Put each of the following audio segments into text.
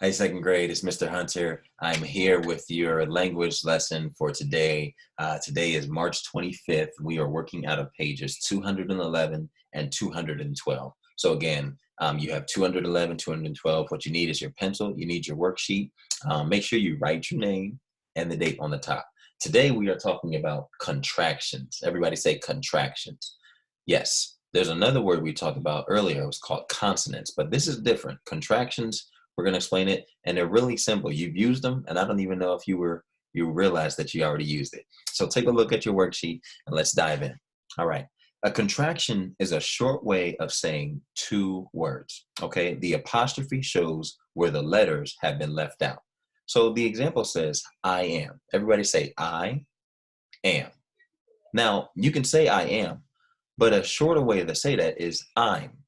Hi, second grade. It's Mr. Hunter. I'm here with your language lesson for today. Today is March 25th. We are working out of pages 211 and 212. So again, you have 211, 212. What you need is your pencil. You need your worksheet. Make sure you write your name and the date on the top. Today we are talking about contractions. Everybody say contractions. Yes, there's another word we talked about earlier. It was called consonants, but this is different. Contractions, we're going to explain it, and they're really simple. You've used them, and I don't even know if you realized that you already used it. So take a look at your worksheet and let's dive in. All right. A contraction is a short way of saying two words. Okay. The apostrophe shows where the letters have been left out. So the example says, I am. Everybody say, I am. Now, you can say I am, but a shorter way to say that is I'm.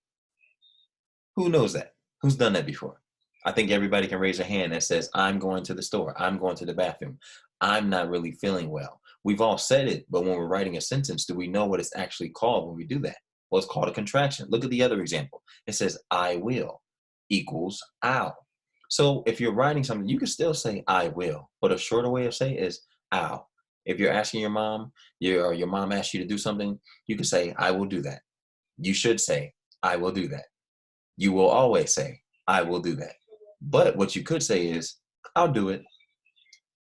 Who knows that? Who's done that before? I think everybody can raise a hand that says, I'm going to the store. I'm going to the bathroom. I'm not really feeling well. We've all said it, but when we're writing a sentence, do we know what it's actually called when we do that? Well, it's called a contraction. Look at the other example. It says, I will equals I'll. So if you're writing something, you can still say, I will, but a shorter way of saying is I'll. If you're asking your mom, or your mom asks you to do something, you can say, I will do that. You should say, I will do that. You will always say, I will do that. But what you could say is, I'll do it.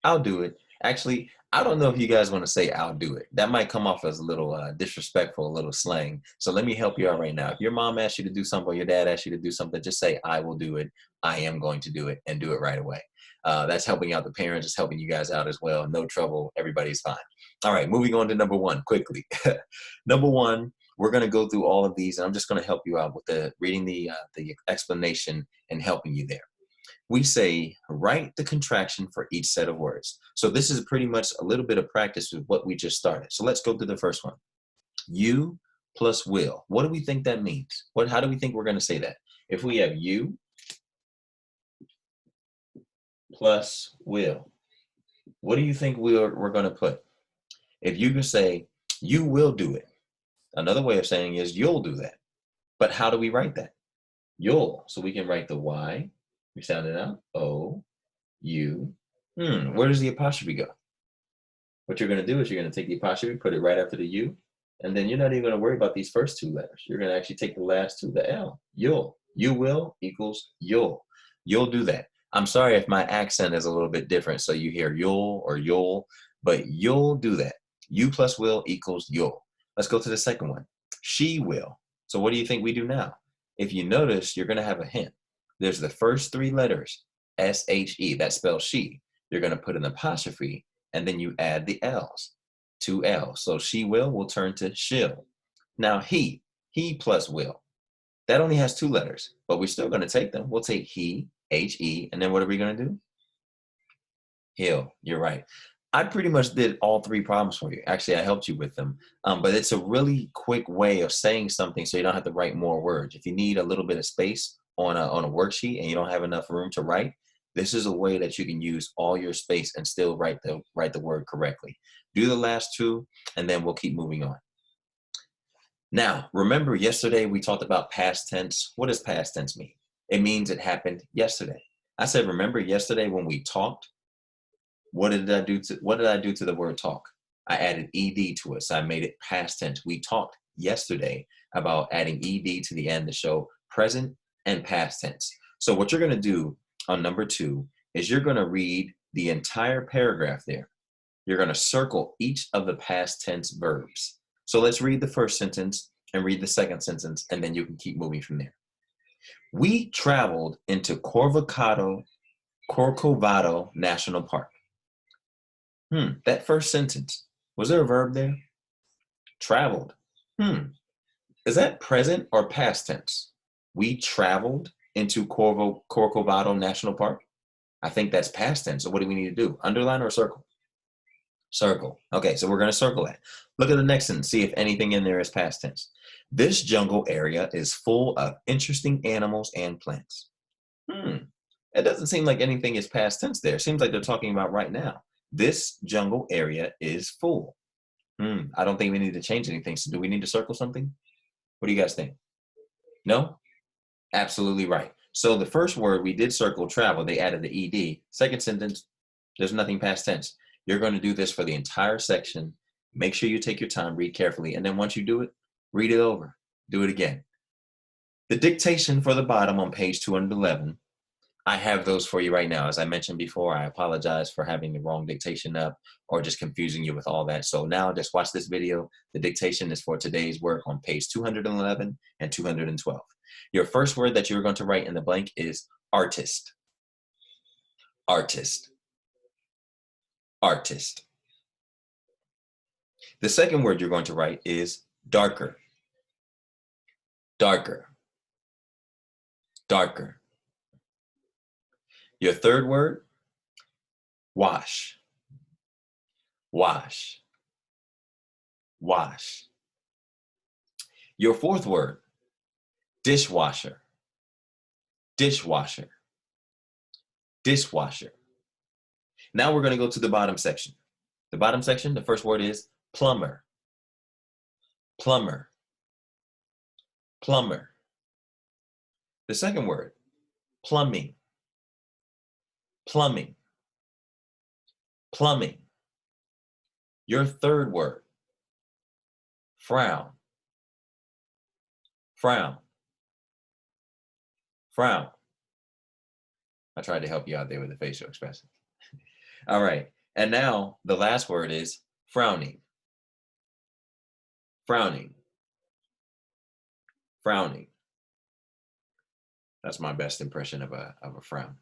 I'll do it. Actually, I don't know if you guys want to say I'll do it. That might come off as a little disrespectful, a little slang. So let me help you out right now. If your mom asks you to do something or your dad asks you to do something, just say, I will do it. I am going to do it, and do it right away. That's helping out the parents. It's helping you guys out as well. No trouble. Everybody's fine. All right, moving on to number one quickly. Number one, we're going to go through all of these, and I'm just going to help you out with reading the explanation and helping you there. We say, write the contraction for each set of words. So this is pretty much a little bit of practice with what we just started. So let's go through the first one. You plus will. What do we think that means? How do we think we're going to say that? If we have you plus will, what do you think we're going to put? If you can say, you will do it. Another way of saying is you'll do that. But how do we write that? You'll. So we can write the Y. We sound it out. O, U. Where does the apostrophe go? What you're going to do is you're going to take the apostrophe, put it right after the U, and then you're not even going to worry about these first two letters. You're going to actually take the last two, the L. You'll. You will equals you'll. You'll do that. I'm sorry if my accent is a little bit different, so you hear you'll, but you'll do that. You plus will equals you'll. Let's go to the second one. She will. So what do you think we do now? If you notice, you're going to have a hint. There's the first three letters, S-H-E, that spells she. You're going to put an apostrophe, and then you add the L's, two L's. So she will turn to she'll. Now he plus will. That only has two letters, but we're still going to take them. We'll take he, H-E, and then what are we going to do? He'll. You're right. I pretty much did all three problems for you. Actually, I helped you with them. But it's a really quick way of saying something so you don't have to write more words. If you need a little bit of space on a worksheet and you don't have enough room to write, this is a way that you can use all your space and still write the word correctly. Do the last two, and then we'll keep moving on. Now, remember yesterday we talked about past tense. What does past tense mean? It means it happened yesterday. I said, remember yesterday when we talked? What did I do to the word talk? I added ed to it, so I made it past tense. We talked yesterday about adding ed to the end to show present and past tense. So what you're going to do on number two is you're going to read the entire paragraph there. You're going to circle each of the past tense verbs. So let's read the first sentence and read the second sentence, and then you can keep moving from there. We traveled into Corcovado National Park. That first sentence, was there a verb there? Traveled. Is that present or past tense? We traveled into Corcovado National Park. I think that's past tense. So what do we need to do? Underline or circle? Circle. Okay, so we're going to circle that. Look at the next sentence. See if anything in there is past tense. This jungle area is full of interesting animals and plants. It doesn't seem like anything is past tense there. It seems like they're talking about right now. This jungle area is full. I don't think we need to change anything. So do we need to circle something? What do you guys think? No? Absolutely right. So the first word we did circle travel, they added the ed. Second sentence, there's nothing past tense. You're going to do this for the entire section. Make sure you take your time, read carefully, and then once you do it, read it over. Do it again. The dictation for the bottom on page 211, I have those for you right now. As I mentioned before, I apologize for having the wrong dictation up or just confusing you with all that. So now just watch this video. The dictation is for today's work on page 211 and 212. Your first word that you're going to write in the blank is artist. Artist. Artist. The second word you're going to write is darker. Darker. Darker. Your third word, wash. Wash. Wash. Your fourth word, dishwasher. Dishwasher. Dishwasher. Now we're going to go to the bottom section. The bottom section, the first word is plumber. Plumber. Plumber. The second word, plumbing. Plumbing. Plumbing. Your third word, frown. Frown. Frown. I tried to help you out there with the facial expression. All right. And now the last word is frowning. Frowning. Frowning. That's my best impression of a frown.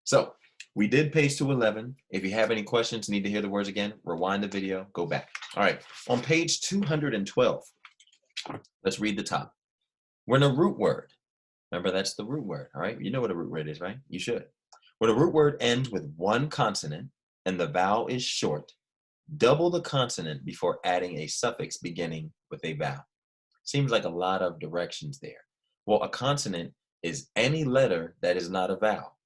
So we did page 211. If you have any questions, need to hear the words again, rewind the video, go back. All right. On page 212, let's read the top. When a root word, remember that's the root word, all right? You know what a root word is, right? You should. When a root word ends with one consonant and the vowel is short, double the consonant before adding a suffix beginning with a vowel. Seems like a lot of directions there. Well, a consonant is any letter that is not a vowel.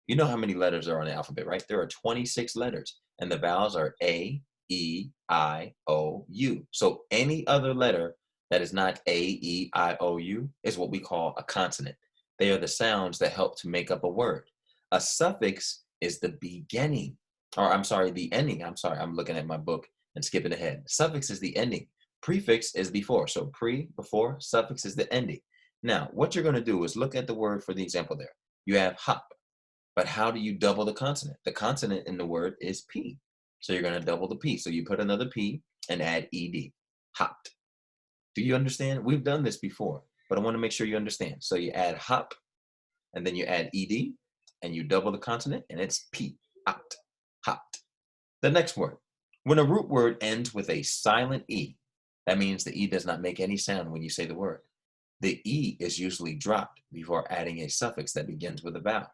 You know how many letters are on the alphabet, right? There are 26 letters, and the vowels are A, E, I, O, U. So any other letter that is not A, E, I, O, U is what we call a consonant. They are the sounds that help to make up a word. A suffix is the beginning, or I'm sorry, the ending. I'm sorry, I'm looking at my book and skipping ahead. Suffix is the ending. Prefix is before. So pre, before, suffix is the ending. Now, what you're going to do is look at the word for the example there. You have hop. But how do you double the consonant? The consonant in the word is P. So you're going to double the P. So you put another P and add ED. Hopped. Do you understand? We've done this before, but I want to make sure you understand. So you add hop, and then you add ED, and you double the consonant, and it's P. Hopped. Hopped. The next word. When a root word ends with a silent E, that means the E does not make any sound when you say the word. The E is usually dropped before adding a suffix that begins with a vowel.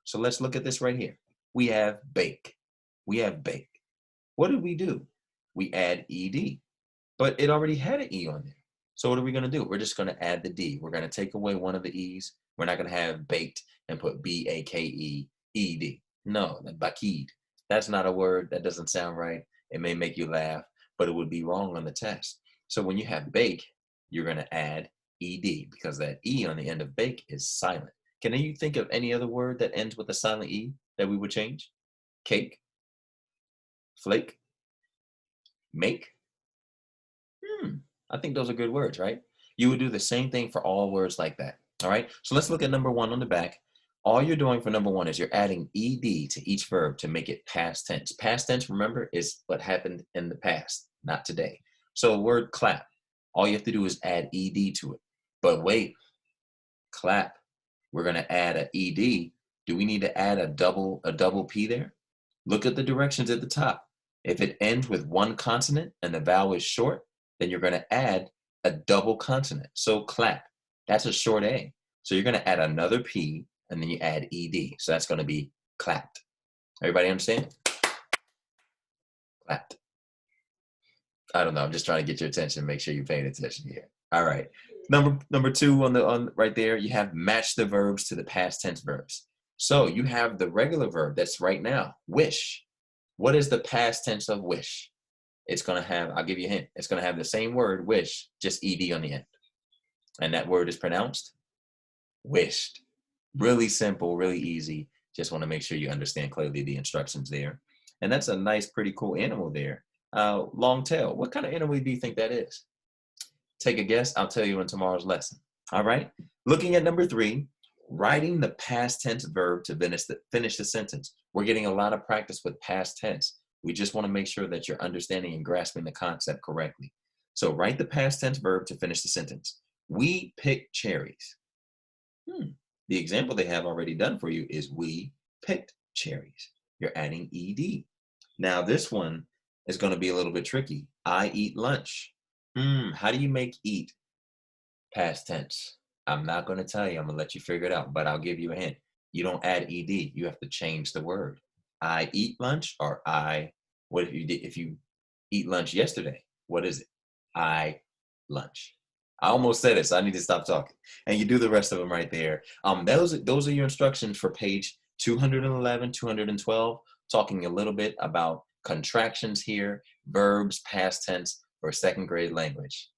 So let's look at this right here. We have bake. We have bake. What did we do? We add ED, but it already had an E on there. So what are we going to do? We're just going to add the D. We're going to take away one of the E's. We're not going to have baked and put B-A-K-E-E-D. No, baked. That's not a word. That doesn't sound right. It may make you laugh, but it would be wrong on the test. So when you have bake, you're going to add ED because that E on the end of bake is silent. Can you think of any other word that ends with a silent E that we would change? Cake, flake, make. I think those are good words, right? You would do the same thing for all words like that, all right? So let's look at number one on the back. All you're doing for number one is you're adding ED to each verb to make it past tense. Past tense, remember, is what happened in the past, not today. So word clap, all you have to do is add ED to it. But wait, clap. We're going to add an ED. Do we need to add a double P there? Look at the directions at the top. If it ends with one consonant and the vowel is short, then you're going to add a double consonant. So clap, that's a short A. So you're going to add another P and then you add ED. So that's going to be clapped. Everybody understand? Clapped. I don't know. I'm just trying to get your attention. Make sure you're paying attention here. All right. Number two on right there, you have match the verbs to the past tense verbs. So you have the regular verb that's right now, wish. What is the past tense of wish? It's going to have, I'll give you a hint, it's going to have the same word, wish, just ED on the end. And that word is pronounced wished. Really simple, really easy. Just want to make sure you understand clearly the instructions there. And that's a nice, pretty cool animal there. Long tail. What kind of animal do you think that is? Take a guess. I'll tell you in tomorrow's lesson. All right. Looking at number 3, writing the past tense verb to finish the sentence. We're getting a lot of practice with past tense. We just want to make sure that you're understanding and grasping the concept correctly. So write the past tense verb to finish the sentence. We picked cherries. Hmm. The example they have already done for you is we picked cherries. You're adding ed. Now this one is going to be a little bit tricky. I eat lunch. How do you make eat past tense? I'm not going to tell you. I'm going to let you figure it out, but I'll give you a hint. You don't add ed. You have to change the word. I eat lunch, or what if you eat lunch yesterday? What is it? I lunch. I almost said it, so I need to stop talking. And you do the rest of them right there. Those are your instructions for page 211, 212, talking a little bit about contractions here, verbs, past tense for second grade language.